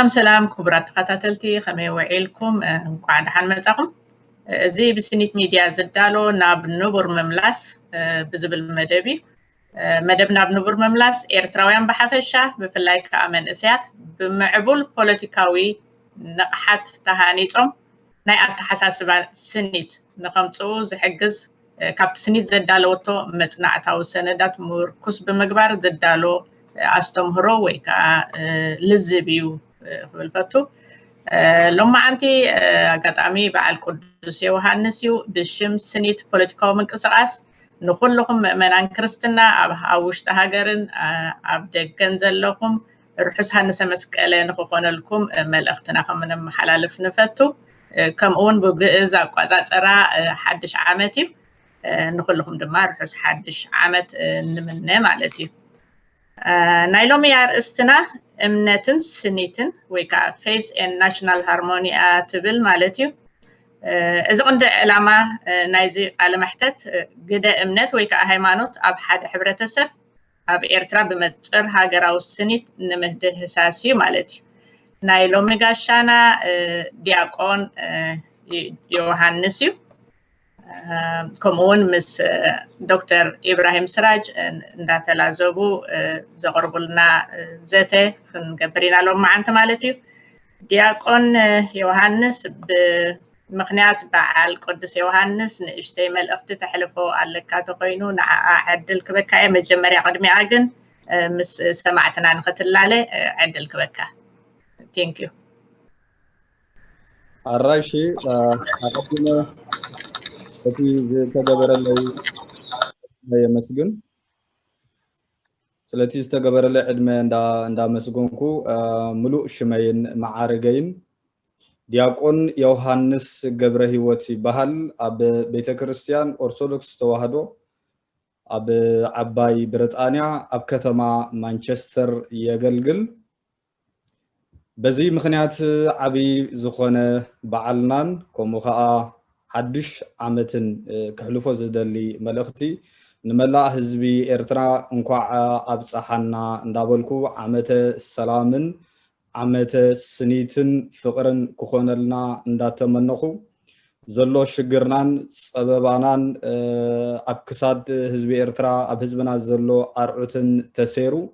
سلام كبرات خاتاتلتي خمي وعيلكم نقعد حال مزاقم زي بسنيت ميديا زدالو ناب نبر مملاس بزبل مدبي مدب ناب نبر مملاس إيرتراويان بحفشة بفلاي كأمن إسيات بمعبول بوليتيكاوي نقحات تهانيتهم ناي أتحساسبا سنيت نقمتو زحجز كابت سنيت زدالوتو مصنعتاو سندات مركز بمقبار زدالو أستمهرو ويكا لزبيو خبلفتو لما عندي قطعمي بعد القدس يوحنسيو بشم سنيت بوليتيكاو منقصاص نخلكم مؤمنان كريستنا أوش تهاجرن أبدأ لكم رحس هنسا مسكالة نخونا لكم ملأختنا من محلالف نفتو كم أون بجزء قزات أرى حدش عامتي نخلكم دمار رحس حدش عامت نمنا معلتي نايلومي أرستنا امنتن سنيتن ويكا فيس ان ناشونال هارموني تبل مالتيو اذا عند علامه نايزي على محتت قد امنت ويكا هيمانوت اب حد حبرتسب اب ايرترا بمصر هاجراو سنيت نمهد حساسي مالتي نايلومي غاشانا دياقون يوحنسيو كمون مس دكتور إبراهيم سراج نداتلازوبو زغربلنا زته خنقبرينا لهم معنت مالتي دياقون يوحنس بمقنعات بعال قدس يوحنس نشتي ملأخت تحلفو على كاتوقينو عدل كبكا مجمري قدمي عاقن مس سمعتنا نختل عليه عدل كبكا thank you الراشي حقنا في تجبر اللي مسجون سلتي استجبر اللي عدم عند مسجونكو ملوء شمين معارجين دياقون يوحنس جبره هوتي بحال أب بيت كريستيان أرثوذكس توحدو أب عباي بريطانيا أب كتما مانشستر يجلجل بزي مخنيات عبي زخونة بعلنان كمخاء حدش عامتن كحلفو زدلي ملأختي نملا حزبي إرترا انقع أبصحنا ندابلكو عامت السلامن عامت سنيتن فقرن كخونلنا نداتمنخو زلو شجرنان سببانان أبكساد حزبي إرترا أب حزبنا زلو أرعوتن تسيرو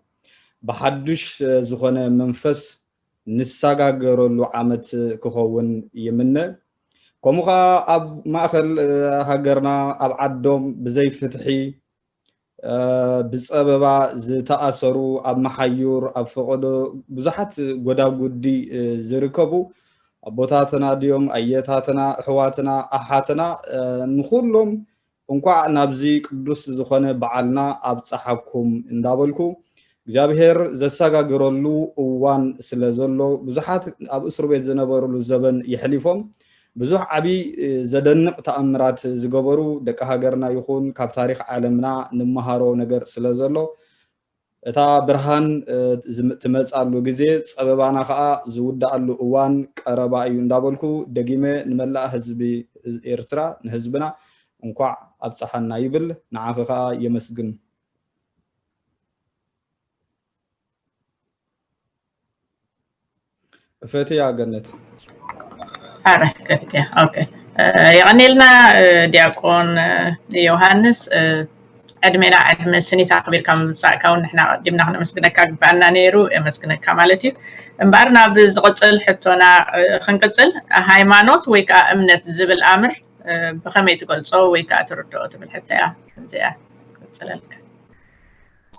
بحدش زخونة منفس نساقاقرو عامت كخون يمنه كموخا أب ماخل هاجرنا أب عدوم بزي فتحي بسبب زتأثرو أب محيور أب فقدو بزحت قدا قدي زركبو أبوتاتنا ديوم أيتاتنا حواتنا أحاتنا نخلهم انقع نابزي قدس زخانة بعلنا أب تصحبكم اندابلكم እግዚአብሔር ዘሳጋግረሉ እዋን ስለዘሎ ብዙሓት ኣብ እስር ቤት ዝነበሩሉ ዘበን ይሕሊፎም ብዙሕ ዓቢ ዘደንቕ ተኣምራት ዝገበሩ ደቂ ሃገርና ይኹን ካብ ታሪኽ ዓለምና ንመሃሮ ነገር ስለዘሎ እታ ብርሃን ትመጻሉ ግዜ ፀበባና ከዓ ዝውዳእሉ እዋን ቀረባ እዩ እንዳበልኩ ደጊመ ንመላእ ህዝቢ ኤርትራ ንህዝብና እንኳዕ ኣብፀሓና ይብል ንዓኺ ከዓ የመስግን كفتي يا جنت. كفتي أوكي. يعني لنا دياقون يوحنس أدمنا أدم سني تعقبير كم ساكون إحنا جبنا إحنا مسكنا كاب بعنا نيرو مسكنا كمالتي مبارنا بزغتل حتونا خنقتل هاي مانوت ويكا أمنت زبل أمر بخميت قول صو ويكا تردوت بالحتى يا زيا قتلك.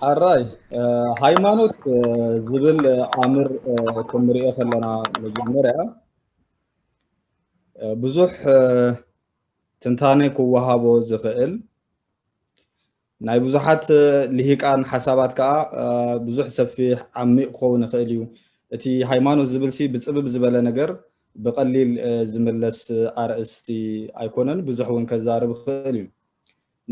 الراي هايمانوت زبل عامر كمرئة خلنا مجمرة بزح تنتاني كوهابو زخيل ناي بزحات لهيك عن حسابات كا بزح سفيح عميق خون خيليو تي هايمانوت زبل سي بسبب زبالة نجر بقليل زملس RST ايكونن بزح وين كزارب خيليو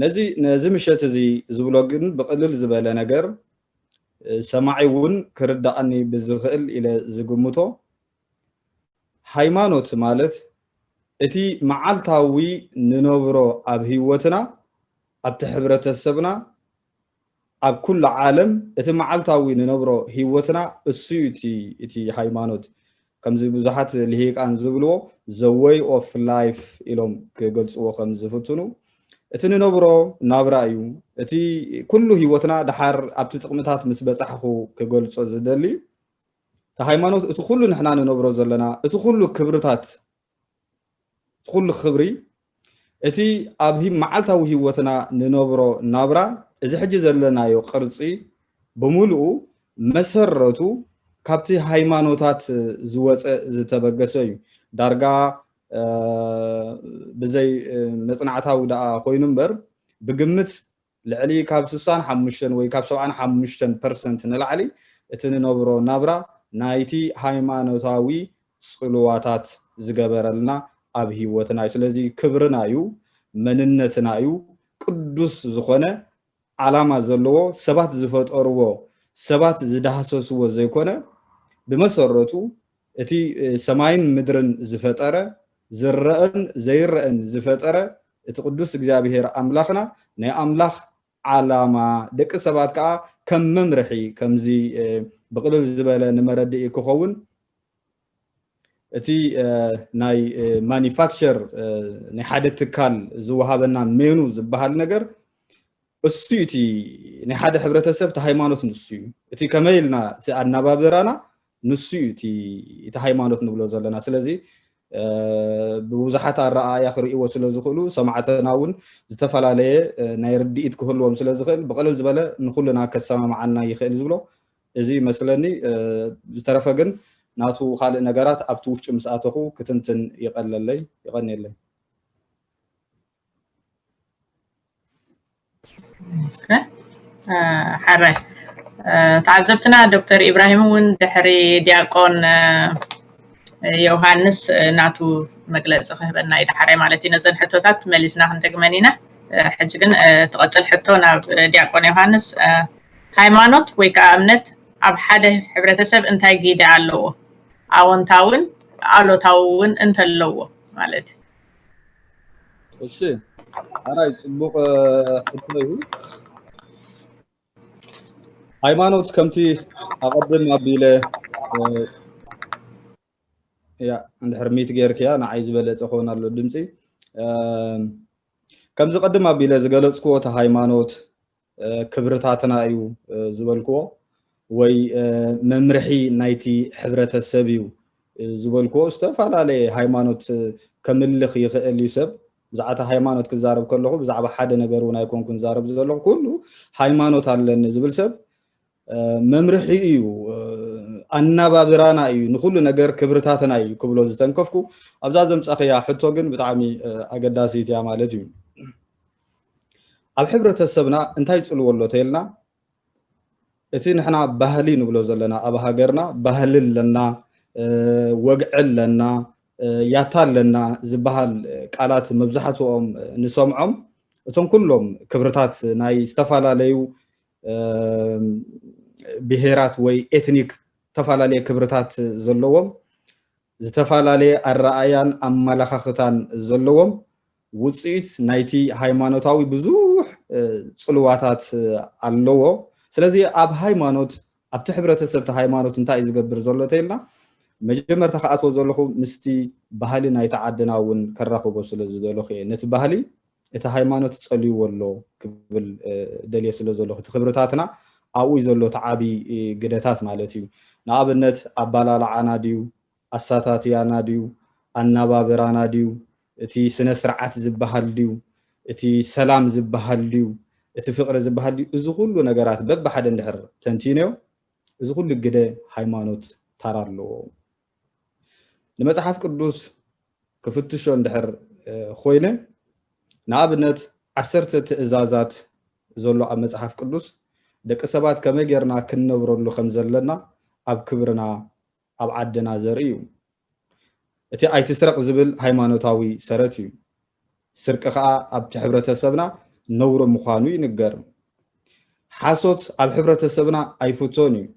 ነዚ ምሸት እዚ ዝብሎ ግን ብቅልል ዝበለ ነገር ሰማዒውን ክርዳእኒ ብዝኽእል ኢለ ዝግምቶ ሃይማኖት ማለት እቲ መዓልታዊ ንነብሮ ኣብ ህይወትና ኣብቲ ሕብረተሰብና ኣብ ኩሉ ዓለም እቲ መዓልታዊ ንነብሮ ህይወትና እሱ እቲ ሃይማኖት ከምዚ ብዙሓት ልሂቃን ዝብልዎ the way of life ኢሎም ክገልፅዎ ከም ዝፍትኑ እቲ ንነብሮ ናብራ እዩ እቲ ኩሉ ህይወትና ድሓር ኣብቲ ጥቕምታት ምስ በፃሕኹ ክገልፆ ዝደሊ እቲ ሃይማኖት እቲ ኩሉ ንሕና ንነብሮ ዘለና እቲ ኩሉ ክብርታት እቲ ኩሉ ክብሪ እቲ ኣብ መዓልታዊ ህይወትና ንነብሮ ናብራ እዚ ሕጂ ዘለናዮ ቅርፂ ብምሉኡ መሰረቱ ካብቲ ሃይማኖታት ዝወፀ ዝተበገሰ እዩ ዳርጋ ብዘይ መፅናዕታዊ ደኣ ኮይኑ እምበር ብግምት ልዕሊ ካብ 65 ወይ ካብ 75% ንላዕሊ እቲ ንነብሮ ናብራ ናይቲ ሃይማኖታዊ ፅልዋታት ዝገበረልና ኣብ ህይወትና እዩ ስለዚ ክብርና እዩ መንነትና እዩ ቅዱስ ዝኾነ ዓላማ ዘለዎ ሰባት ዝፈጠርዎ ሰባት ዝዳሃሰስዎ ዘይኮነ ብመሰረቱ እቲ ሰማይን ምድርን ዝፈጠረ ዝረአን ዘይረአን ዝፈጠረ እቲ ቅዱስ እግዚአብሔር ኣምላኽና ናይ ኣምላኽ ዓላማ ደቂ ሰባት ከዓ ከም መምርሒ ከምዚ ብቅልል ዝበለ ንመረድኢ ክኸውን እቲ ናይ ማኒፋክቸር ናይ ሓደ ትካል ዝወሃበና ሜኑ ዝበሃል ነገር እሱ እቲ ናይ ሓደ ሕብረተሰብ እቲ ሃይማኖት ንሱ እዩ እቲ ከመይልና እቲ ኣናባብራና ንሱ እቲ ሃይማኖት ንብሎ ዘለና ስለዚ ብብዙሓት ኣረኣእያ ክርእይዎ ስለ ዝኽእሉ ሰማዕትና እውን ዝተፈላለየ ናይ ርድኢት ክህልዎም ስለ ዝኽእል ብቅልል ዝበለ ንኩልና ከሰማምዓና ይኽእል ዝብሎ እዚ መስለኒ ዝተረፈ ግን ናቱ ካልእ ነገራት ኣብቲ ውሽጢ ምስ ኣተኹ ክትንትን ይቀለለይ ይቀኒየለይ حرة تعزبتنا دكتور إبراهيم ون دحري دياقون يوهانس ناتو مقلت صخبنا إذا حري مالتي نزل حتوتات مليسنا هندقمانينا حجقن تقتل حتونا دياقون يوهانس هايمانوت ويكا أمنت أب حدا حبرتسب انتاي قيدة علوه أون تاون علو تاون انت اللوه مالتي الشيء أنا يصبغ حتوه ሃይማኖት ከምቲ ኣቐድም ኣቢለ ያ እንድሕር ሚት ጌርክያ ንዓይ ዝበለፀ ክኸውን ኣሎ ድምፂ ከምዚ ቀድም ኣቢለ ዝገለፅክዎ እቲ ሃይማኖት ክብርታትና እዩ ዝበልክዎ ወይ መምርሒ ናይቲ ሕብረተሰብ እዩ ዝበልክዎ ዝተፈላለየ ሃይማኖት ከምልኽ ይኽእል እዩ ሰብ ብዛዕባ ሃይማኖት ክዛረብ ከለኹ ብዛዕባ ሓደ ነገር እውን ኣይኮንኩን ዛረብ ዘለኹ ኩሉ ሃይማኖት ኣለኒ ዝብል ሰብ መምርሒ እዩ ኣናባብራና እዩ ንኩሉ ነገር ክብርታትና እዩ ክብሎ ዝተንከፍኩ ኣብዛ ዘምፃኸያ ሕቶ ግን ብጣዕሚ ኣገዳሲት እያ ማለት እዩ ኣብ ሕብረተሰብና እንታይ ፅልዎ ኣሎ ተይልና እቲ ንሕና ባህሊ ንብሎ ዘለና ኣብ ሃገርና ባህሊ ኣለና ወግዒ ኣለና ያታ ኣለና ዝበሃል ቃላት መብዛሕትኦም ንሰምዖም እቶም ኩሎም ክብርታት ናይ ዝተፈላለዩ ብሄራት ወይ ኤትኒክ ተፈላለየ ክብርታት ዘለዎም ዝተፈላለየ ኣረኣያን ኣመላኻኽታን ዘለዎም ውፅኢት ናይቲ ሃይማኖታዊ ብዙሕ ፅልዋታት ኣለዎ ስለዚ ኣብ ሃይማኖት ኣብቲ ሕብረተሰብ እቲ ሃይማኖት እንታይ ዝገብር ዘሎ ተይልና መጀመርታ ከኣትዎ ዘለኹ ምስቲ ባህሊ ናይቲ ዓድና እውን ከራኽቦ ስለ ዝደለኹ እየ ነቲ ባህሊ እቲ ሃይማኖት ፀልይዎ ኣሎ ክብል ደልየ ስለ ዘለኹ እቲ ክብርታትና ኣብኡ ዘሎ ተዓቢ ግደታት ማለት እዩ ንኣብነት ኣባላልዓና ድዩ ኣሳታትያና ድዩ ኣናባብራና ድዩ እቲ ስነ ስርዓት ዝበሃል ድዩ እቲ ሰላም ዝበሃል ድዩ እቲ ፍቅሪ ዝበሃል ድዩ እዚ ኩሉ ነገራት በብሓደ እንድሕር ተንቲንዮ እዚ ኩሉ ግደ ሃይማኖት ታራ ኣለዎ ንመፅሓፍ ቅዱስ ክፍትሾ እንድሕር ኮይነ ንኣብነት 10 ትእዛዛት ዘሎ ኣብ መፅሓፍ ቅዱስ ደቂ ሰባት ከመይ ጌርና ክንነብረሉ ከም ዘለና ኣብ ክብርና ኣብ ዓድና ዘርኢ እዩ እቲ ኣይትስረቕ ዝብል ሃይማኖታዊ ሰረት እዩ ስርቂ ከዓ ኣብቲ ሕብረተሰብና نور مخانو ينقر حاسوت أب حبرة السبنا أي فوتوني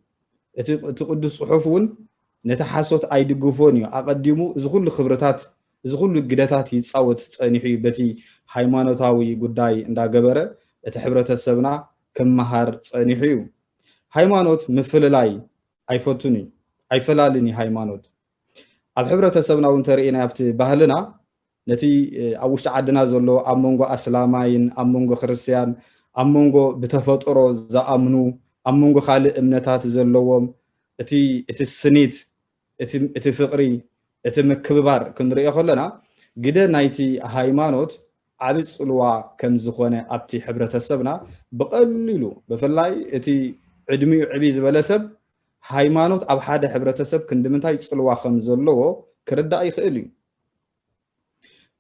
تقد صحفون نتحاسوت أي دقفوني أقدمو زغل خبرتات زغل قدتات يتصاوت صانيحي بتي هايمانوتاوي قداي اندا قبرة حبرة السبنا كم مهار صانيحيو هايمانوت مفللاي أي فوتوني أي فلالني هايمانوت أب حبرة السبنا ونترئينا يفتي بهلنا نتي أوش عدنا زلو أمونغو أسلامين أمونغو خريستيان أمونغو بتفطرو زأمنو أمونغو خالق امنتات زلوهم اتي السنيت اتي فقري اتي مكببار كنرئي خلنا قده نايتي هايمانوت عبد صلوا كم زخونة أبتي حبرة السبنا بقللو بفلاي اتي عدمي عبيز بلسب هايمانوت أب حدا حبرة السب كندمنتاي صلوا خم زلوه كردا أي خيلي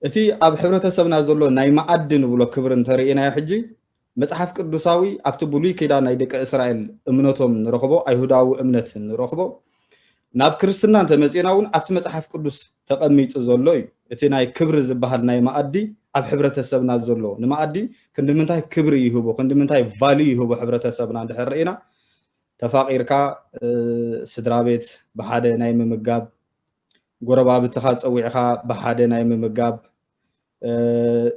اتي أب حبرة السبنا زلو ناي معدن بلو كبر انترئينا يا حجي مصحف قدساوي أبت بلوي كيدا نايدك إسرائيل امنتهم نرخبو أيهوداو امنت نرخبو ناب كريستنا انت مزيناون أبت مصحف قدس تقميط زلوي اتي ناي كبر زبحر ناي معدي أب حبرة السبنا زلو نمعدي كندمنتاي كبر يهبو كندمنتاي فالي يهبو حبرة السبنا اندحر رئينا تفاقيركا سدرابيت بحادة ناي ممقاب قربا بتخاص أويعها بحادة ناي ممقاب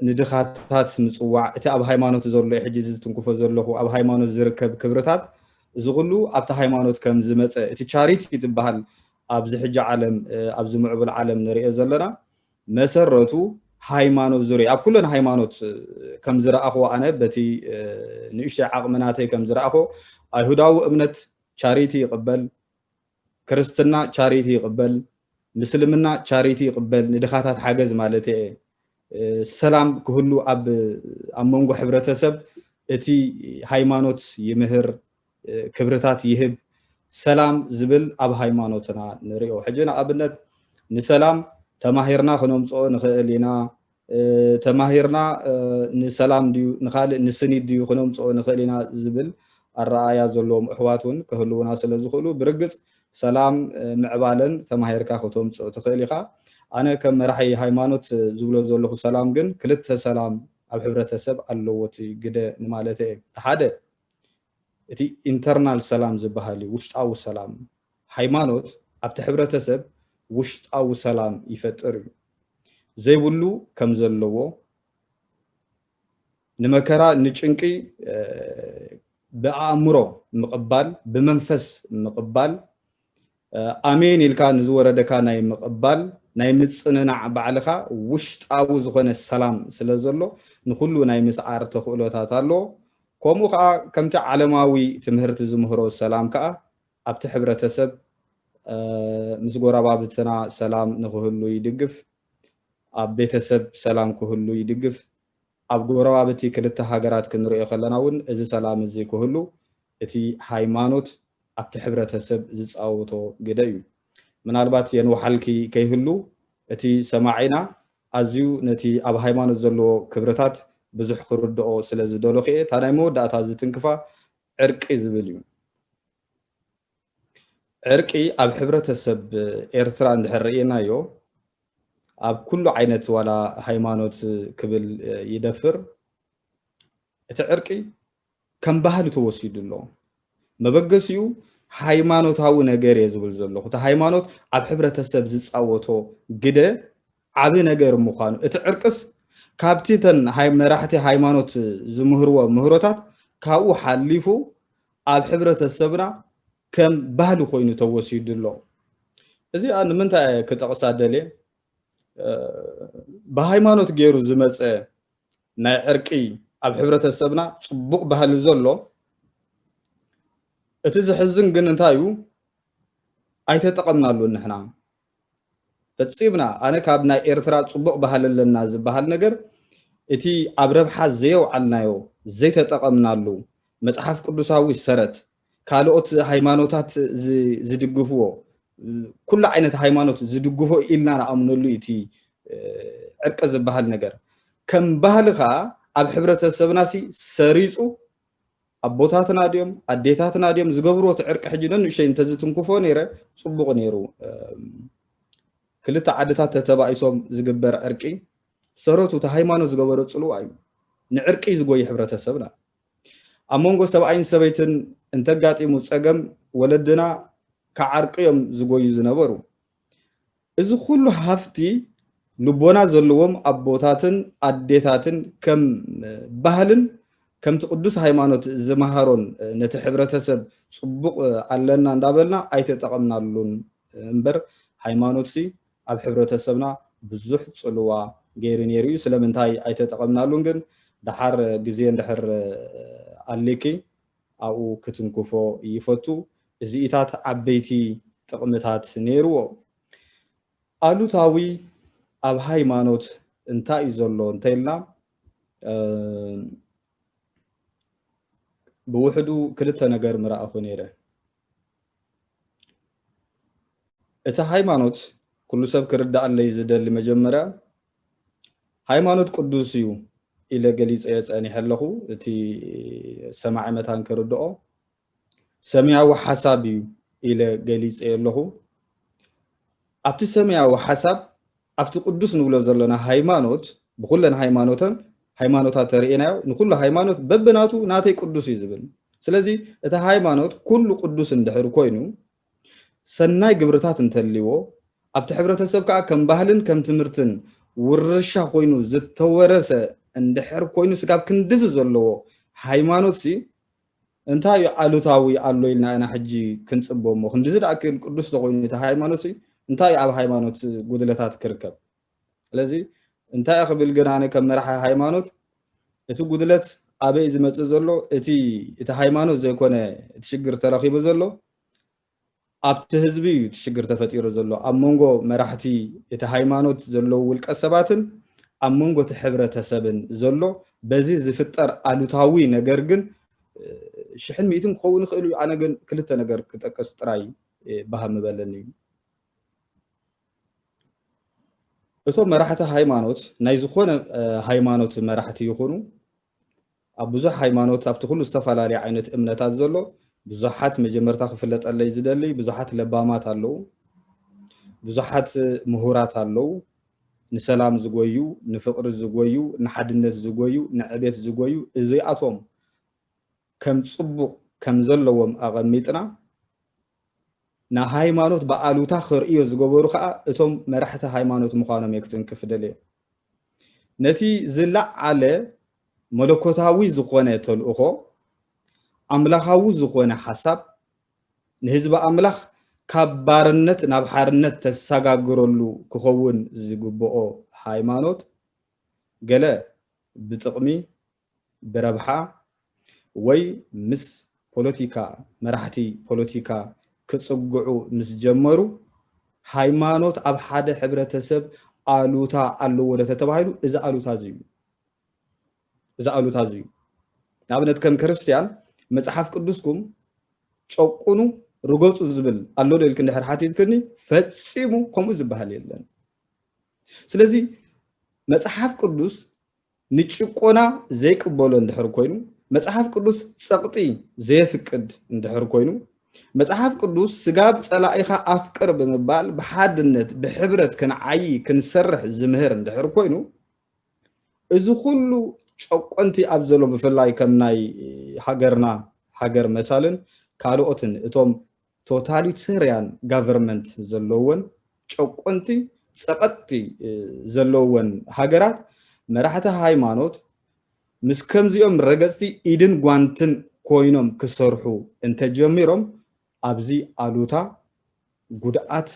ندخاتات مصواع እቲ ኣብ ሃይማኖት ዘሎ ሕጂ ዝትንኩፎ ዘለኹ ኣብ ሃይማኖት ዝርከብ ክብርታት ዝغሉ ኣብታ ሃይማኖት ከም ዝመፀ እቲ ቻሪቲ ትበሃል ኣብዚ ሕጂ ዓለም ኣብዚ ምዕብል ዓለም ንሪኦ ዘለና መሰረቱ ሃይማኖት ዙርያ ኣብ ኩለን ሃይማኖት ከም ዝረኣኹ ኣነ በቲ ንእሽተይ ዓቕምናተይ ከም ዝረኣኹ ኣይሁዳዊ እምነት ቻሪቲ ይቕበል ክርስትና ቻሪቲ ይቕበል ምስልምና ቻሪቲ ይቕበል ንድኻታት ሓገዝ ማለት እየ ሰላም ክህሉ ኣብ መንጎ ሕብረተሰብ እቲ ሃይማኖት ይምህር ክብርታት ይህብ ሰላም ዝብል ኣብ ሃይማኖትና ንሪኦ ሕጂ ንኣብነት ንሰላም ተማሂርና ክነምፅኦ ንኽእል ኢና ተማሂርና ንሰላም ድዩ ንኻልእ ንስኒት ድዩ ክነምፅኦ ንኽእል ኢና ዝብል ኣረኣያ ዘለዎም ኣሕዋት እውን ክህልውና ስለ ዝኽእሉ ብርግፅ ሰላም ምዕባለን ተማሂርካ ክተምፅኦ ትኽእል ኢኻ أنا كم راح هايمانوت زبلو زلخ سلام جن كلت سلام على حبرة سب اللوتي جدا نمالته هذا تي internal سلام زبهالي وش أو سلام هايمانوت أبت حبرة سب وش أو سلام يفتر زي بلو كم زلوا نمكرا نشنكي بأمره مقبل بمنفس مقبل آمين الكان زور دكان أي مقبل ناي مصننع بعلخا وشطاو زخونه سلام سلازلو نخلو ناي مسعار تخلوتات አሎ كومو خا كمت عالماوي تمهرت زمهرو سلام كا ابت حبرتسب مسغورا بابتنا سلام نخلو يدغف اب بيتسب سلام كهلو يدغف اب غورا بابتي كلته هاغرات كنريو خلناون از سلام زي كهلو اتي هايمانوت ابت حبرتسب زصاوتو غدايو ምናልባት የንወሓልኪ ከይህሉ እቲ ሰማዒና ኣዝዩ ነቲ ኣብ ሃይማኖት ዘለዎ ክብረታት ብዙሕ ክርድኦ ስለ ዝደለኹ እየ ታናይ መወዳእታ ዝትንክፋ ዕርቂ ዝብል እዩ ዕርቂ ኣብ ሕብረተሰብ ኤርትራ እንድሕር ርኢናዮ ኣብ ኩሉ ዓይነት ዋላ ሃይማኖት ክብል ይደፍር እቲ ዕርቂ ከም ባህሊ ተወሲዱ ኣሎ መበገሲኡ ሃይማኖታዊ ነገር የዝብል ዘለኹ እቲ ሃይማኖት ኣብ ሕብረተሰብ ዝፃወቶ ግደ ዓብ ነገር ምዃኑ እቲ ዕርቅስ ካብቲ ተን መራሕቲ ሃይማኖት ዝምህርዎ ምህሮታት ካብኡ ሓሊፉ ኣብ ሕብረተሰብና ከም ባህሊ ኮይኑ ተወሲዱ ኣሎ እዚ ንምንታይ ክጠቕሳ ደልየ ብሃይማኖት ገይሩ ዝመፀ ናይ ዕርቂ ኣብ ሕብረተሰብና ፅቡቕ ባህሊ ዘሎ እቲ ዝሕዝን ግን እንታይ እዩ ኣይተጠቐምናሉ ንሕና ፈፂምና ኣነ ካብ ናይ ኤርትራ ፅቡቕ ባህሊ ኣለና ዝበሃል ነገር እቲ ኣብ ረብሓ ዘየውዓልናዮ ዘይተጠቐምናሉ መፅሓፍ ቅዱሳዊ ሰረት ካልኦት ሃይማኖታት ዝድግፍዎ ኩሉ ዓይነት ሃይማኖት ዝድግፎ ኢልና ንኣምነሉ እቲ ዕርቂ ዝበሃል ነገር ከም ባህሊ ከዓ ኣብ ሕብረተሰብና ሰሪፁ ኣቦታትና ድዮም ኣዴታትና ድዮም ዝገብርዎ ዕርቂ ሕጂ ንእሽተይ እንተዝትንክፎ ነይረ ፅቡቕ ነይሩ ክልተ ዓድታት ተተባኢሶም ዝግበር ዕርቂ ሰረቱ እቲ ሃይማኖት ዝገበሮ ፅልዋ እዩ ንዕርቂ ዝጎይ ሕብረተሰብና ኣመንጎ ሰብኣይን ሰበይትን እንተጋጢሙ ፀገም ወለድና ከዓርቅዮም ዝጎዩ ዝነበሩ እዚ ኩሉ ሃፍቲ ልቦና ዘለዎም ኣቦታትን ኣዴታትን ከም ባህልን ከምቲ ቅዱስ ሃይማኖት ዝመሃሮን ነቲ ሕብረተሰብ ፅቡቅ ኣለና እንዳበልና ኣይተጠቐምናሉን እምበር ሃይማኖት ሲ ኣብ ሕብረተሰብና ብዙሕ ፅልዋ ገይሩ ነይሩ እዩ ስለምንታይ ኣይተጠቐምናሉን ግን ድሓር ግዜ እንድሕር ኣሌኪ ኣብኡ ክትንክፎ ይፈቱ እዚኢታት ዓበይቲ ጥቕምታት ነይርዎ ኣሉታዊ ኣብ ሃይማኖት እንታይ እዩ ዘሎ እንተኢልና ብውሕዱ ክልተ ነገር ምርኣኹ ነይረ እቲ ሃይማኖት ኩሉ ሰብ ክርዳእለይ ዝደሊ መጀመርያ ሃይማኖት ቅዱስ እዩ ኢለ ገሊፀ የፀኒሐ ኣለኹ እቲ ሰማዒ መታን ክርድኦ ሰማያዊ ሓሳብ እዩ ኢለ ገሊፀ ኣለኹ ኣብቲ ሰማያዊ ሓሳብ ኣብቲ ቅዱስ ንብሎ ዘለና ሃይማኖት ብኩለን ሃይማኖታት ተርእናዮ ንኩሉ ሃይማኖት በብናቱ ናተይ ቅዱስ እዩ ዝብል ስለዚ እቲ ሃይማኖት ኩሉ ቅዱስ እንድሕር ኮይኑ ሰናይ ግብርታት እንተልይዎ ኣብቲ ሕብረተሰብ ከዓ ከም ባህልን ከም ትምህርትን ውርሻ ኮይኑ ዝተወረሰ እንድሕር ኮይኑ ስጋብ ክንድዚ ዘለዎ ሃይማኖት ሲ እንታይ ኣሉታዊ ኣሎ ኢልና ኢና ሕጂ ክንፅበ እሞ ክንድዚ ዳኣክል ቅዱስ ተኮይኑ እቲ ሃይማኖት ሲ እንታይ ኣብ ሃይማኖት ጉድለታት ክርከብ ስለዚ እንታይ ክብል ግን ኣነ ከም መራሒ ሃይማኖት እቲ ጉድለት ኣበይ ዝመፅእ ዘሎ እቲ ሃይማኖት ዘይኮነ እቲ ሽግር ተረኺቡ ዘሎ ኣብቲ ህዝቢ እዩ እቲ ሽግር ተፈጢሩ ዘሎ ኣብ መንጎ መራሕቲ እቲ ሃይማኖት ዘለዎ ውልቀ ሰባትን ኣብ መንጎ እቲ ሕብረተሰብን ዘሎ በዚ ዝፍጠር ኣሉታዊ ነገር ግን ሽሕን ሚእትን ክኸውን ይኽእል እዩ ኣነ ግን ክልተ ነገር ክጠቅስ ጥራይ ባህ ምበለኒ እዩ እቶም መራሕቲ ሃይማኖት ናይ ዝኾነ ሃይማኖት መራሕቲ ይኹኑ ኣብ ብዙሕ ሃይማኖት ኣብቲ ኩሉ ዝተፈላለዩ ዓይነት እምነታት ዘሎ ብዙሓት መጀመርታ ክፍለጠለይ ዝደሊ ብዙሓት ለባማት ኣለዉ ብዙሓት ምሁራት ኣለዉ ንሰላም ዝጎዩ ንፍቅሪ ዝጎዩ ንሓድነት ዝጎዩ ንዕቤት ዝጎዩ እዚኣቶም ከም ፅቡቅ ከም ዘለዎም ኣቐሚጥና ሃይማኖት በኣሉታ ክርእዮ ዝገበሩ ከዓ እቶም መራሕቲ ሃይማኖት ምዃኖም የክትንክፍ ደልየ ነቲ ዝለዓለ መለኮታዊ ዝኾነ ተልእኾ ኣምላኻዊ ዝኾነ ሓሳብ ንህዝቢ ኣምላኽ ካብ ባርነት ናብ ሓርነት ተሰጋግረሉ ክኸውን ዝግብኦ ሃይማኖት ገለ ብጥቕሚ ብረብሓ ወይ ምስ ፖለቲካ መራሕቲ ፖለቲካ ክፅጉዑ ምስ ጀመሩ ሃይማኖት ኣብ ሓደ ሕብረተሰብ ኣሉታ ኣለዎ ተባሂሉ እዚ ኣሉታ እዩ ንኣብነት ከም ክርስቲያን መጽሓፍ ቅዱስኩም ጨቁኑ ርገፁ ዝብል ኣሎ ዶ ኢልክ እንድሕር ሓቲትክኒ ፈፂሙ ከምኡ ዝበሃል የለን ስለዚ መጽሓፍ ቅዱስ ንጭቆና ዘይቅበሎ እንድሕር ኮይኑ መጽሓፍ ቅዱስ ፀቕጢ ዘይፍቅድ እንድሕር ኮይኑ መጽሓፍ ቅዱስ ስጋብ ፀላኢኻ ኣፍቅር ብምባል ብሓድነት ብሕብረት ክንዓይ ክንሰርሕ ዝምህር እንድሕር ኮይኑ እዚ ኩሉ ጨቆንቲ ኣብ ዘሎ ብፍላይ ከም ናይ ሃገርና ሃገር መሳልን ካልኦትን እቶም ቶታሊታርያን ጋቨርንመንት ዘለዎን ጨቆንቲ ፀቐጥቲ ዘለዎን ሃገራት መራሕቲ ሃይማኖት ምስ ከምዚኦም ረገፅቲ ኢድን ጓንትን ኮይኖም ክሰርሑ እንተጀሚሮም ኣብዚ ኣሉታ ጉድኣት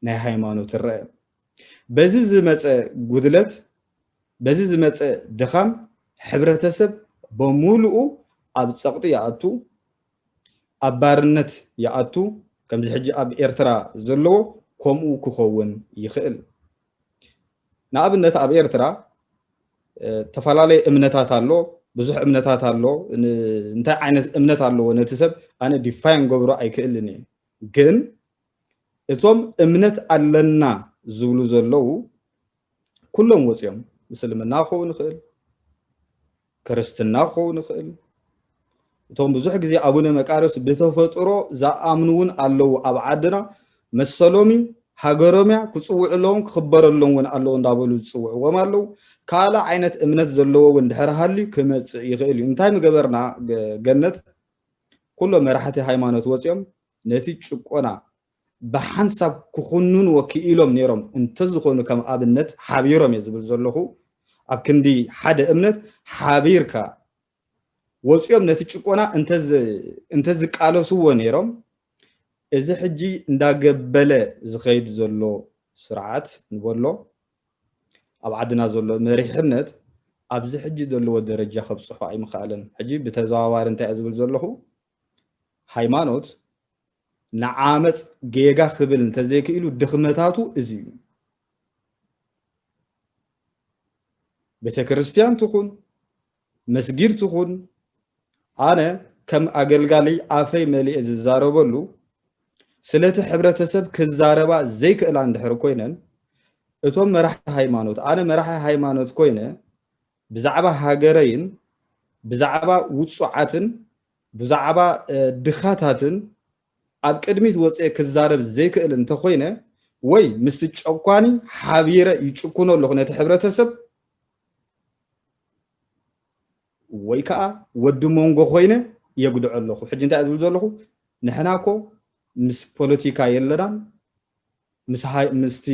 ናይ ሃይማኖት ይርአ በዚ ዝመፀ ጉድለት በዚ ዝመፀ ድኻም ሕብረተሰብ በሙሉኡ ኣብ ፀቕጢ ይኣቱ ኣብ ባርነት ይኣቱ ከምዚ ሕጂ ኣብ ኤርትራ ዘለዎ ከምኡ ክኸውን ይኽእል ንኣብነት ኣብ ኤርትራ ተፈላለየ እምነታት ኣሎ ብዙሕ እምነታት ኣሎ እንታይ ዓይነት እምነት ኣለዎ ነቲ ሰብ ኣነ ዲፋይን ገብሮ ኣይክእልን እየ ግን እቶም እምነት ኣለና ዝብሉ ዘለው ኩሎም ወፅዮም ምስልምና ክኸውን ይኽእል ክርስትና ክኸውን ይኽእል እቶም ብዙሕ ግዜ ኣቡነ መቃርዮስ ብተፈጥሮ ዝኣምኑ እውን ኣለዉ ኣብ ዓድና መሰሎሚ ሃገሮምያ ክጽውዕ ኣለዎም ክኽበረሎም ውን ኣለዎ እንዳበሉ ዝጽውዕዎም ኣለዉ ካላ ዓይነት እምነት ዘለዎ ውን ድሕሪ ሃልዩ ክመጽእ ይኽእል እዩ እንታይ ምገበርና ገነት ኩሎ መራሕቲ ሃይማኖት ወፅኦም ነቲ ጭቆና ብሓንሳብ ክኹኑን ወኪኢሎም ነይሮም እንተዝኾኑ ከም ኣብነት ሓቢሮም እየ ዝብል ዘለኹ ኣብ ክንዲ ሓደ እምነት ሓቢርካ ወፅኦም ነቲ ጭቆና እንተዝቃለስዎ ነይሮም እዚ ሕጂ እንዳገበለ ዝኸይድ ዘሎ ስርዓት ንበሎ ኣብ ዓድና ዘሎ መሪሕነት ኣብዚ ሕጂ ዘለዎ ደረጃ ከብፅሖ ኣይምኽኣለን ሕጂ ብተዘዋዋሪ እንታይ ዝብል ዘለኹ ሃይማኖት ንዓመፅ ጌጋ ክብል እንተዘይክኢሉ ድኽመታቱ እዚ እዩ ቤተ ክርስቲያን ትኹን መስጊድ ትኹን ኣነ ከም ኣገልጋሊ ኣፈይ መሊእ ዝዛረበሉ ስለቲ ሕብረተሰብ ክዛረባ ዘይክእላ እንድሕር ኮይነን እቶም መራሕቲ ሃይማኖት ኣነ መራሒ ሃይማኖት ኮይነ ብዛዕባ ሃገረይን ብዛዕባ ውፁዓትን ብዛዕባ ድኻታትን ኣብ ቅድሚት ወፅአ ክዛረብ ዘይክእል እንተኮይነ ወይ ምስቲ ጨቋኒ ሓቢረ ይጭኩኖ ኣለኹ ነቲ ሕብረተሰብ ወይ ከዓ ወዲ መንጎ ኮይነ የጉድዖ ኣለኹ ሕጂ እንታይ ዝብል ዘለኹ ንሕናኮ ምስ ፖለቲካ የለናን ምስቲ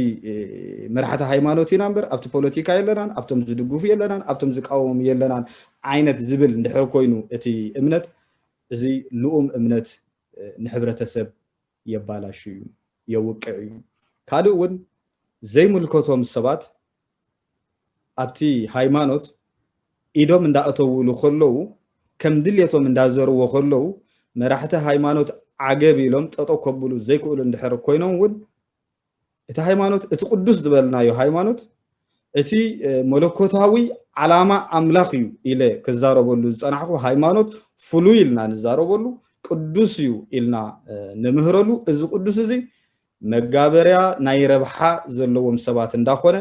መራሕቲ ሃይማኖት ኢና እምበር ኣብቲ ፖለቲካ የለናን ኣብቶም ዝድግፉ የለናን ኣብቶም ዝቃወሙ የለናን ዓይነት ዝብል እንድሕር ኮይኑ እቲ እምነት እዚ ልኡም እምነት ንሕብረተሰብ የባላሽ እዩ የውቅዕ እዩ ካልእ እውን ዘይምልከቶም ሰባት ኣብቲ ሃይማኖት ኢዶም እንዳእተውሉ ከለዉ ከም ድልየቶም እንዳዘርዎ ከለዉ መራሕቲ ሃይማኖት ዓገብ ኢሎም ጠጠው ከብሉ ዘይክእሉ እንድሕር ኮይኖም እውን እቲ ሃይማኖት እቲ ቅዱስ ዝበልናዮ ሃይማኖት እቲ መለኮታዊ ዓላማ ኣምላኽ እዩ ኢለ ክዛረበሉ ዝፀናሕኩ ሃይማኖት ፍሉይ ኢልና ንዛረበሉ ቅዱስ እዩ ኢልና ንምህረሉ እዚ ቅዱስ እዚ መጋበርያ ናይ ረብሓ ዘለዎም ሰባት እንዳኾነ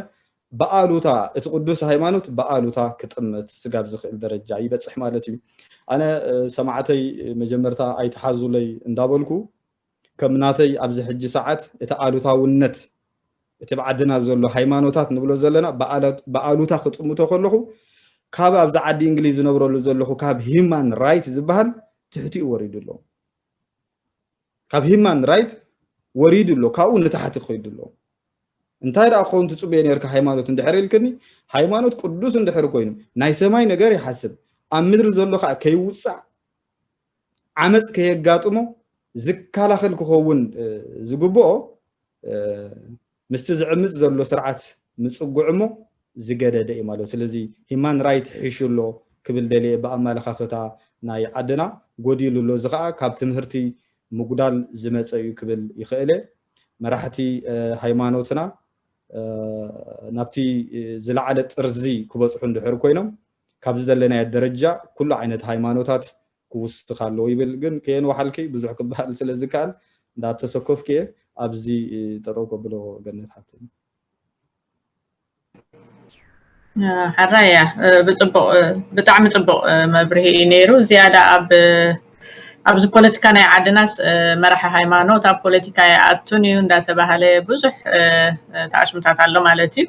በኣሉታ እቲ ቅዱስ ሃይማኖት በኣሉታ ክጥመት ስጋብ ዝኽእል ደረጃ ይበፅሕ ማለት እዩ ኣነ ሰማዕተይ መጀመርታ ኣይተሓዙለይ እንዳበልኩ ከም ናተይ ኣብዚ ሕጂ ሰዓት እቲ ኣሉታውነት እቲ ብዓድና ዘሎ ሃይማኖታት ንብሎ ዘለና በኣሉታ ክጥምቶ ከለኹ ካብ ኣብዚ ዓዲ እንግሊዝ ዝነብረሉ ዘለኹ ካብ ሂማን ራይት ዝበሃል ትሕቲኡ ወሪዱ ኣሎ ካብ ሂማን ራይት ወሪዱ ኣሎ ካብኡ ንታሕቲ ክኸይዱ ኣሎ እንታይ ደኣ ክኸውን ትፅበየ ነርካ ሃይማኖት እንድሕር ኢልክኒ ሃይማኖት ቅዱስ እንድሕር ኮይኑ ናይ ሰማይ ነገር ይሓስብ ኣብ ምድሪ ዘሎ ከዓ ከይውፃእ ዓመፅ ከየጋጥሞ ዝከላኸል ክኸውን ዝግብኦ ምስቲ ዝዕምፅ ዘሎ ስርዓት ምፅጉዕ እሞ ዝገደደ እዩ ማለት ስለዚ ሂማን ራይት ሒሹሎ ክብል ደልየ ብኣመለኻኽታ ናይ ዓድና ጎዲሉሎ እዚ ከዓ ካብ ትምህርቲ ምጉዳል ዝመፀ እዩ ክብል ይኽእል መራሕቲ ሃይማኖትና ናብቲ ዝለዓለ ጥርዚ ክበፅሑ እንድሕር ኮይኖም ካብዚ ዘለናዮ ደረጃ ኩሉ ዓይነት ሃይማኖታት ክውስኽ ኣለዎ ይብል ግን ከየን ዋሓልኪ ብዙሕ ክበሃል ስለዝከኣል እንዳተሰኮፍክ እየ ኣብዚ ጠጠው ከብሎ ገነት ሓቲ ሓራያ ብፅቡቅ ብጣዕሚ ፅቡቅ መብርሂ ነይሩ ዝያዳ ኣብዚ ፖለቲካ ናይ ዓድናስ መራሒ ሃይማኖት ኣብ ፖለቲካ ይኣቱን እዩ እንዳተባሃለ ብዙሕ ተኣሽምታት ኣሎ ማለት እዩ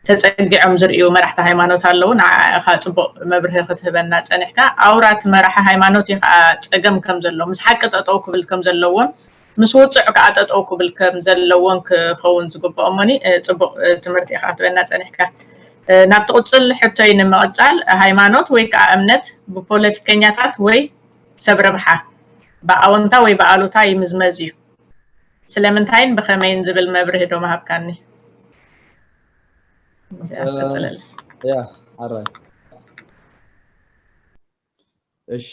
ተፀጊዖም ዝርእዩ መራሕቲ ሃይማኖት ኣለዉ ንዓኻ ፅቡቅ መብርሂ ክትህበና ፀኒሕካ ኣውራት መራሒ ሃይማኖት እዩ ከዓ ፀገም ከም ዘለዎ ምስ ሓቂ ጠጠው ክብል ከም ዘለዎን ምስ ውፅዕ ከዓ ጠጠው ክብል ከም ዘለዎን ክኸውን ዝግብኦሞኒ ፅቡቅ ትምህርቲ ኢኻ ክትበና ፀኒሕካ ናብ ትቕፅል ሕቶይ ንምቕፃል ሃይማኖት ወይ ከዓ እምነት ብፖለቲከኛታት ወይ ሰብ ረብሓ ብኣወንታ ወይ ብኣሉታ ይምዝመዝ እዩ ስለምንታይን ብኸመይን ዝብል መብርሂ ዶ ምሃብካኒ ያ ኣራይ እሺ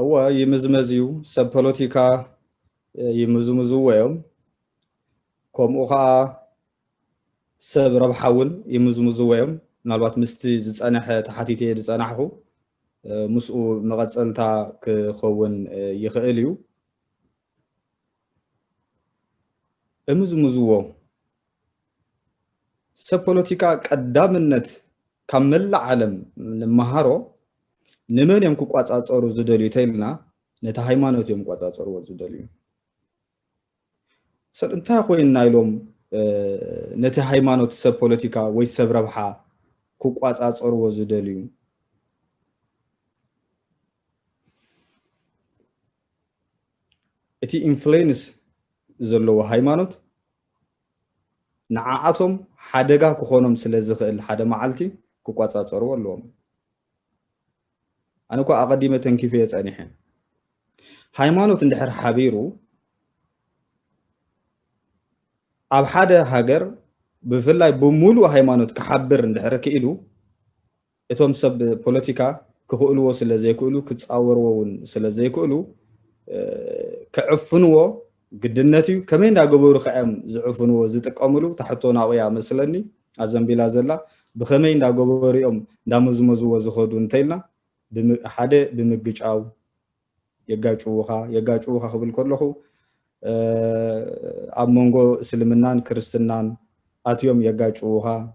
እወ ይምዝመዝ እዩ ሰብ ፖለቲካ ይምዝምዝዎ እዮም ከምኡ ከዓ ሰብ ረብሓ እውን ይምዝምዝዎ እዮም ምናልባት ምስቲ ዝፀንሐ ተሓቲተ ዝፀናሕኹ ምስኡ መቐፀልታ ክኸውን ይኽእል እዩ እምዝምዝዎ ሰብ ፖለቲካ ቀዳምነት ካብ መላእ ዓለም ንመሃሮ ንመን እዮም ክቋፃፀሩ ዝደልዩ ተይልና ነቲ ሃይማኖት እዮም ክቋፃፀርዎ ዝደልዩ انتهى خوينا لهم نتي هايمانوت سب بوليتيكا وي سب ربحا كوقاص اصرو زدليو اتي انفلونس زلو هايمانوت نعاتهم حدغا كخونم سلازخل حدا معلتي كوقاص اصرو لهم انا كو اقديمه تنكيفيه صنيحه هايمانوت اندحر حبيرو اب حدا هاجر بفلاي بمولو هايمانوت كحبر اندحر كيلو اتوم سب بوليتيكا كخولو سلازيكولو كتصاورو سلازيكولو كعفنو قدنتي كمين دا غبورو خام زعفنو زتقاملو تحتونا ويا مسلني ازنبيلا زلا بخمين دا غبوريوم دا مزمزو زخدو انتيلنا حدا بمغጫው يغاچوخا خبل كلخو اب مونغو اسلمنان كريستنان اتيوم يغاچوخا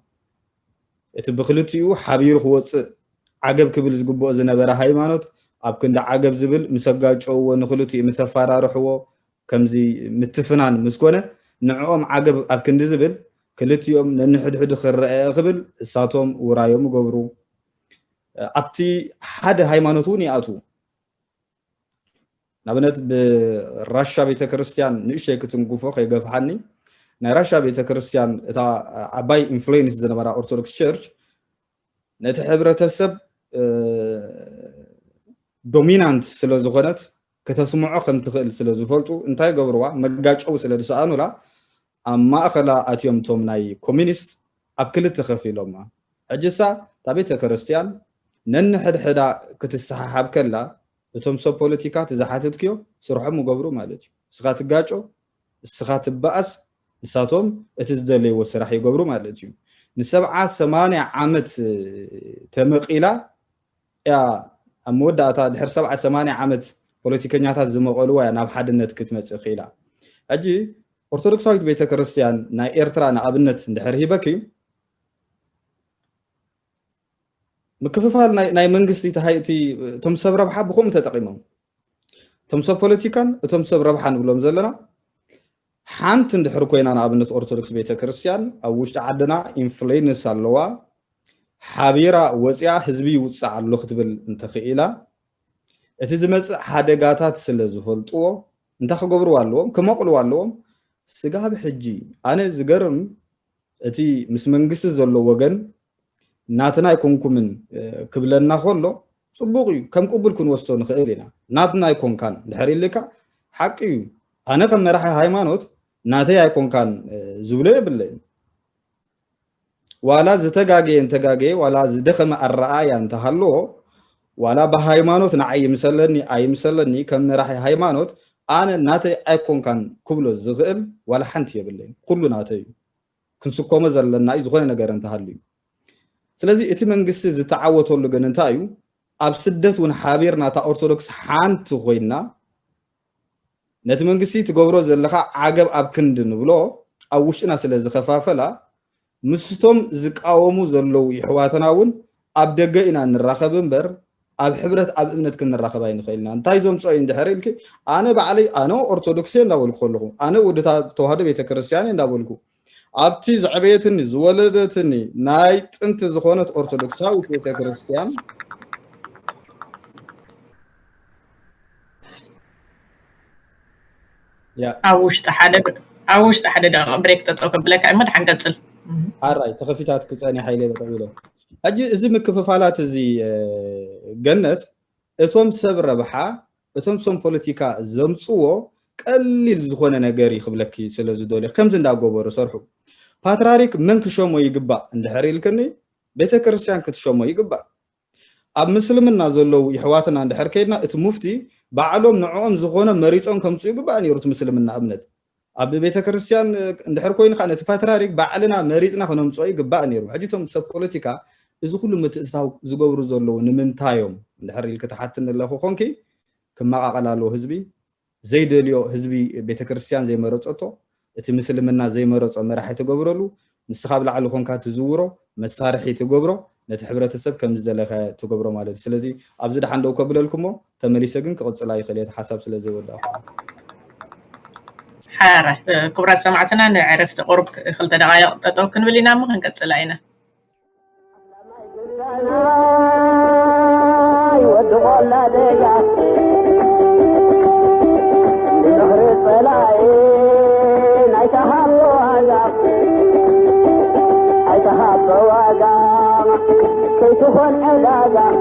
ات بخلتيو حبير خوص عقب كبل زغبو زنبره هايمانوت اب كند عقب زبل مسغاچو نخلتي مسفارارحو كمزي متفنان مسكونه نعوم عقب اب كند زبل كلتيوم ننحدحد خرأ قبل ساتوم ورايوم غبرو ابتي حد هايمانوتوني اتو نابنت براشا بيت كريستيان نيشي كتنغوفو خيغفحني نا راشا بيت كريستيان اتا اباي انفلونس زنبره اورثودوكس تشيرش نت حبرتسب دومينانت سلازخونت كتسمعو كم تخل سلازفلطو انتاي غبروا مغاچو سلادسانولا اما اخلا اتيوم توم ناي كومينيست ابكل تخفيلوما اجسا تابيت كريستيان نن حدا كتسححب كلا اتوم سو بوليتيكا تزحاتتكيو سرحو مغبرو مالتي سخات غاچو سخات باس نساتهم اتزدلي وسرح يغبرو مالتي نسبعة 8 عامت تمقيلا يا اموداتا دحر 7 8 عامت بوليتيكانياتات زمقلوا يا ناب حدنت كتمص خيلا اجي ارثوذكساويت بيت كريستيان نا ايرترا نا ابنت دحر هيبكي مكففال ناي منغستي تهايتي توم سب ربحا بكم تتقيمم توم سب بوليتيكان توم سب ربحان بلوم زلنا حانت اندحر كوينا نا ابنت ارثوذكس بيت كريستيان او وشت عدنا انفلونس اللوا حبيرا وصيا حزبي وصع له ختبل انت خيلا اتي زمص حدغاتات سلازفلطو انت خغبروا اللوم كمقلوا اللوم سغا بحجي انا زغرم اتي مس منغست زلو وغن ناتنا يكونكمن كبلنا خلو صبوقي كم قبلكن وستو نخيلنا ناتنا يكون كان دحري لك حقي انا كم راح هايمانوت ناتي يكون كان زبله بالله ولا زتغاغي انتغاغي ولا زدخم الرأي انت هلو ولا بهايمانوت نعي مسلني اي مسلني كم راح هايمانوت انا ناتي يكون كان كبلو زغل ولا حنت يبلي كله ناتي كنسكوم زلنا يزغون ነገር انت هلو ስለዚህ እቲ መንግስቲ ዝተዓወተሉ ግን እንታይ እዩ ኣብ ስደት ውን ሓቢርና ታ ኦርቶዶክስ ሓንቲ ኮይና ነቲ መንግስቲ ትገብሮ ዘለኻ ዓገብ ኣብ ክንዲ ንብሎ ኣብ ውሽጥና ስለ ዝኸፋፈላ ምስቶም ዝቃወሙ ዘለው ይሕዋትና ውን ኣብ ደገ ኢና ንራኸብ እምበር ኣብ ሕብረት ኣብ እምነት ክንራኸብ ኣይንኽእልና እንታይ ዘምፅኦ እንድሕር ኢልኪ ኣነ ባዕለይ ኣነ ኦርቶዶክስ እንዳበልኩ ከለኹ ኣነ ወድታ ተዋህዶ ቤተክርስትያን እንዳበልኩ ابتي زعبيتني زولدتني ناي طنت زخونت ارثوذكساويت بيتكريستيان يا اوش تحدد بريك تطوك بلاك احمد حنقصل اراي تخفيتات كصاني حيله تطويله اجي ازي مكففالات ازي جنت اتوم سب ربحا اتوم سم بوليتيكا زمصو قليل زخونه ነገር ይخبلك ስለዚህ ዶለ ከምዝ እንዳጎበሩ ሰርሑ ፓትርያርክ ምን ክሾሞ ይግባ እንደሕሪ ልከኒ ቤተ ክርስቲያን ክትሾሞ ይግባ ኣብ ምስልምና ዘለው ይሕዋትና እንደሕር ከይድና እቲ ሙፍቲ ባዕሎም ንዖም ዝኾነ መሪጾም ከምጽ ይግባ ነይሩት ምስልምና እምነት ኣብ ቤተ ክርስቲያን እንደሕር ኮይኑ ኻነ እቲ ፓትርያርክ ባዕልና መሪጽና ከነምጽ ይግባ ነይሩ ሕጂቶም ሰብ ፖለቲካ እዚ ሁሉ ምትእታው ዝገብሩ ዘለው ንምንታዮም እንደሕሪ ልከተሓትን ለኹ ኾንኪ ከማቃቀላሎ ህዝቢ ዘይደልዮ ህዝቢ ቤተ ክርስቲያን ዘይመረጸቶ እቲ ምስልምና ዘይመረጾ መራሒ ተገብረሉ ንስኻ ብላዕሊ ኾንካ ትዝውሮ መሳርሒ ትገብሮ ነቲ ሕብረተሰብ ከም ዘለኸ ትገብሮ ማለት ስለዚ ኣብዚ ደሓን ደው ከብለልኩሞ ተመሊሰ ግን ክቅጽላ ይኽእል እቲ ሓሳብ ስለ ዘይወዳኹ حارة كبرات سمعتنا عرفت قرب خلت دقائق تتوكن بلينا مو هنقص علينا كي تكون علاقة